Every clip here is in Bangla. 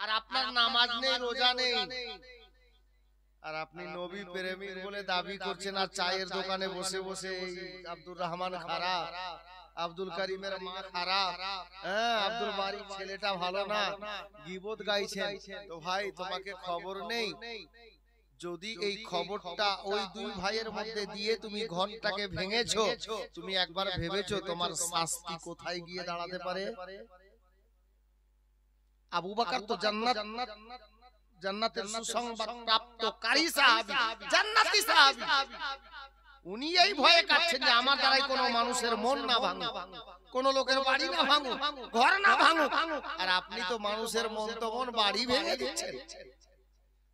আর আপনার নামাজ নেই, রোজা নেই, আর আপনি নবী প্রেমিক বলে দাবি করছেন, আর চায়ের দোকানে বসে বসে আব্দুর রহমান খারাপ, আব্দুল করিমের মা খারাপ, হ্যাঁ আব্দুল বারিক ছেলেটা ভালো না, গীবত গাইছেন। তো ভাই তোমাকে খবর নেই, যদি এই খবরটা ওই দুই ভাইয়ের মধ্যে দিয়ে তুমি ঘরটাকে ভেঙেছো, তুমি একবার ভেবেছো তোমার শাস্তি কোথায় গিয়ে দাঁড়াতে পারে? আবু বকর তো জান্নাতের সুসংবাদ প্রাপ্তকারী সাহাবী, জান্নাতি সাহাবী। উনি এই ভয়ে কাটছেন যে আমার দ্বারাই কোনো মানুষের মন না ভাঙুক, কোন লোকের বাড়ি না ভাঙুক, ঘর না ভাঙুক, আর আপনি তো মানুষের মন তো মন বাড়ি ভেঙে দিচ্ছেন।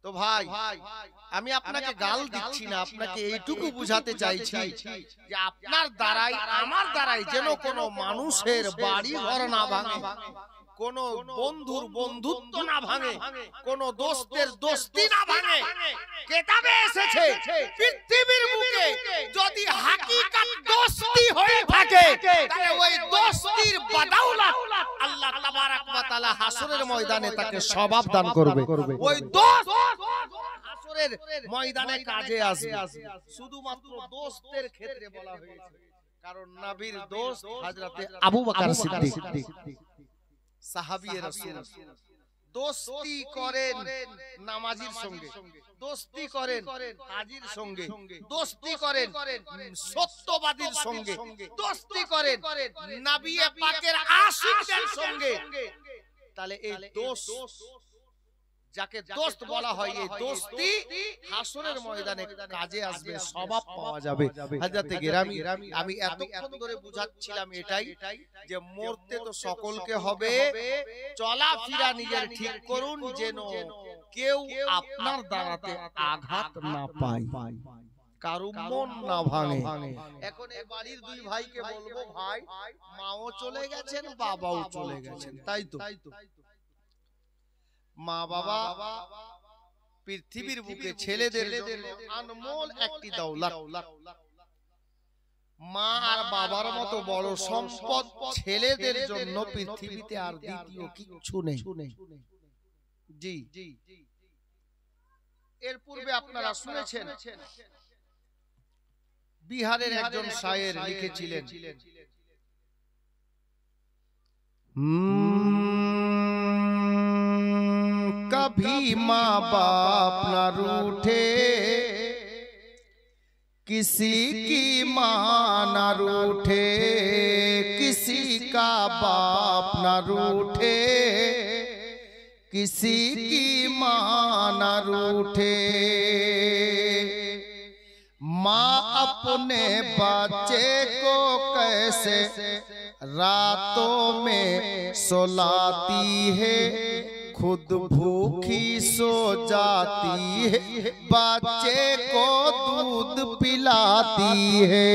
তো ভাই আমি আপনাকে গাল দিচ্ছি না, আপনাকে এইটুকু বুঝাতে চাইছি যে আপনার দ্বারাই আমার দ্বারাই যেন কোনো মানুষের বাড়ি ঘর না ভাঙে, কোন বন্ধুর বন্ধুত্ব না ভাঙে, কোন দোস্তের দোস্তি না ভাঙে। কিতাবে এসেছে পৃথিবীর বুকে যদি হাকিকাত দোস্তি হয়ে থাকে তাহলে ওই দোস্তির বদৌলত আল্লাহ তাবারক ওয়া তাআলা হাসরের ময়দানে তাকে সওয়াব দান করবে। ওই দোস্ত হাসরের ময়দানে কাজে আসবে। শুধুমাত্র দোস্তের ক্ষেত্রে বলা হয়েছে, কারণ নবীর দোস্ত হযরতে আবু বকর সিদ্দিক সাহাবী রাসূল দোস্তি করেন নামাজির সঙ্গে, দোস্তি করেন হাজীর সঙ্গে, দোস্তি করেন সত্যবাদীর সঙ্গে, দোস্তি করেন নবী পাকের আশিকদের সঙ্গে। তাহলে এই দোস্ত যাকে দোস্ত বলা হয়, এই দোস্তি হাসরের ময়দানে কাজে আসবে, সওয়াব পাওয়া যাবে। হযরতে গেরামি আমি এতক্ষণ ধরে বুঝাচ্ছিলাম এটাই যে মরতে তো সকলকে হবে, চলাফেরা নিজের ঠিক করুন যেন কেউ আপনার দ্বারাতে আঘাত না পায়, কারো মন না ভাঙে। এখন এই বাড়ির দুই ভাইকে বলবো, ভাই মাও চলে গেছেন, বাবাও চলে গেছেন, তাই তো? মা বাবা পৃথিবীর বুকে ছেলেদের জন্য আনমোল একটি দৌলত। মা আর বাবার মতো বড় সম্পদ ছেলেদের জন্য পৃথিবীতে আর দ্বিতীয় কিছু নেই। জি, এর পূর্বে আপনারা শুনেছেন বিহারের একজন শায়ের লিখেছিলেন, कभी माँ बाप न रूठे, किसी की माँ न रूठे, किसी का बाप न रूठे, किसी की माँ न रूठे। माँ अपने बच्चे को कैसे रातों में सुलाती है, खुद भूखी सो जाती है, बच्चे को दूध पिलाती है,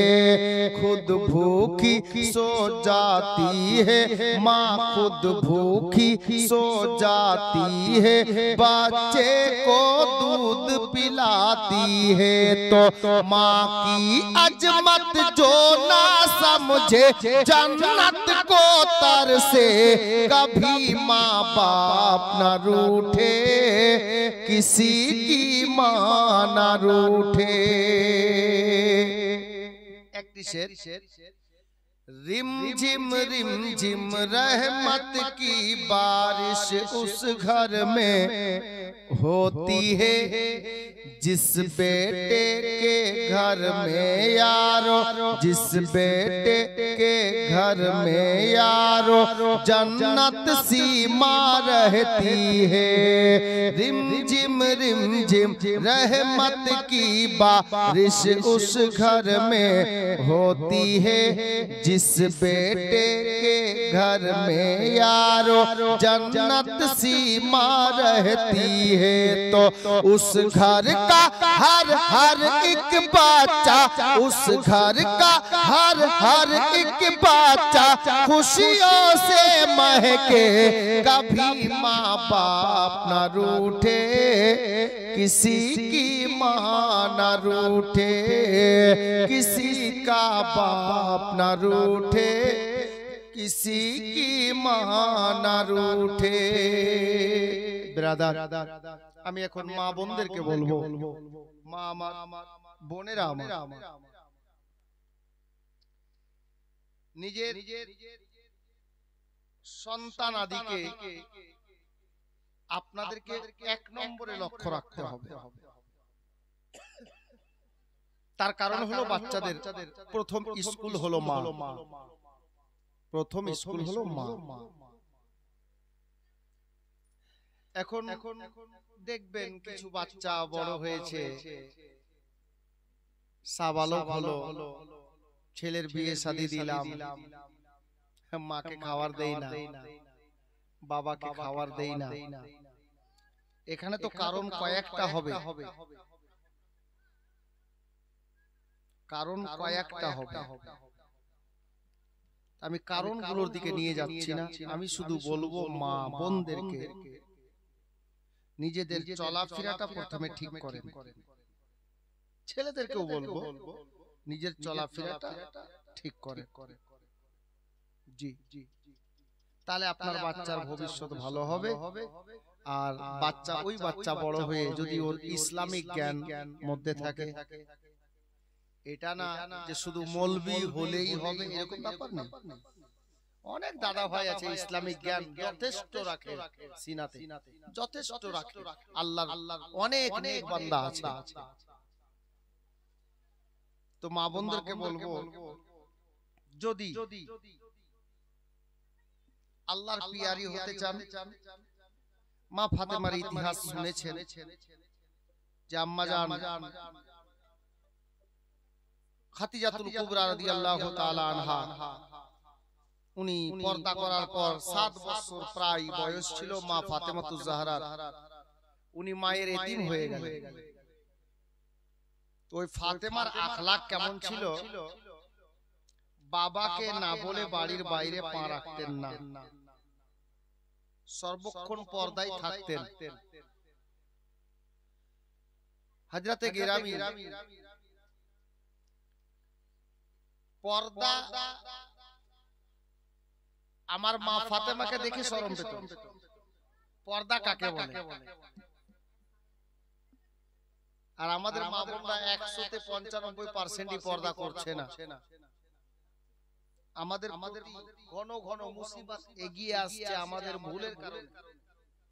खुद भूखी सो जाती है, माँ खुद भूखी सो जाती है, बच्चे को दूध पिलाती है। तो माँ की अजमत जो ना समझे, जन्नत को तरसे, कभी माँ बाप न रूठे, किसी की माँ न रूठे। একটি শের, रिम झिम रहमत की बारिश उस घर में होती है, जिस बेटे के घर में यारो, जिस बेटे के घर में यारो जन्नत सी माँ रहती है। रिम झिम रहमत की बारिश उस घर में होती है, जिस बेटे के घर में यारो जन्नत सी माँ रहती है। तो उस घर का हर एक बच्चा, उस घर का हर एक बच्चा खुशियों से महके, कभी माँ बाप न रूठे, किसी की माँ न रूठे, किसी का बाप न रूठे, किसी की माँ न रूठे। বেরাদার, আমি এখন মা বোনদেরকে বলবো, মা আমার বোনেরা আমার, নিজের সন্তান আদিকে আপনাদেরকে এক নম্বরে লক্ষ্য রাখতে হবে। তার কারণ হলো বাচ্চাদের প্রথম স্কুল হলো মা, প্রথম স্কুল হলো মা। এখন দেখবেন কিছু বাচ্চা বড় হয়েছে, সাবালক হলো, ছেলের বিয়ে শাদী দিলাম, মাকে খাবার দেই না, বাবাকে খাবার দেই না। এখানে তো কারণ কয়েকটা হবে, কারণ কয়েকটা হবে। আমি কারণগুলোর দিকে নিয়ে যাচ্ছি না, আমি শুধু বলবো মা বোনদেরকে নিজেদের চলাফেরাটা প্রথমে ঠিক করেন। ছেলেদেরকেও বলবো নিজের চলাফেরাটা ঠিক করে, জি, তাহলে আপনার বাচ্চার ভবিষ্যৎ ভালো হবে। আর বাচ্চা ওই বাচ্চা বড় হয়ে যদি ওর ইসলামিক জ্ঞান মধ্যে থাকে, এটা না যে শুধু মৌলবি হলেই হবে এরকম ব্যাপার নেই। অনেক দাদা ভাই আছে ইসলামিক জ্ঞান যথেষ্ট রাখে, সিনাতে যথেষ্ট রাখে, আল্লাহর অনেক নেক বান্দা আছে। তো মা বোনদেরকে বলবো, যদি আল্লাহর পিয়ারি হতে চান, মা ফাতেমার ইতিহাস শুনেছেন যে আম্মা জান খাদিজাতুল কুবরা রাদিয়াল্লাহু তাআলা আনহা, উনি পর্দা করার পর 7 বছর প্রায় বয়স ছিল মা ফাতেমাতুজ জাহরার, উনি মায়ের এতিম হয়ে গেলেন। তো ওই ফাতেমার আখলাক কেমন ছিল, বাবাকে না বলে বাড়ির বাইরে পা রাখতেন না, সর্বক্ষণ পর্দায় থাকতেন। হযরতে গেরামি পর্দা, আমার মা ফাতেমাকে দেখে শরম পেত। পর্দা কাকে বলে? আর আমাদের মা বোনরা 100তে 95% পর্দা করছে না। আমাদের ঘন ঘন মুসিবত এগিয়ে আসছে আমাদের ভুলের কারণে।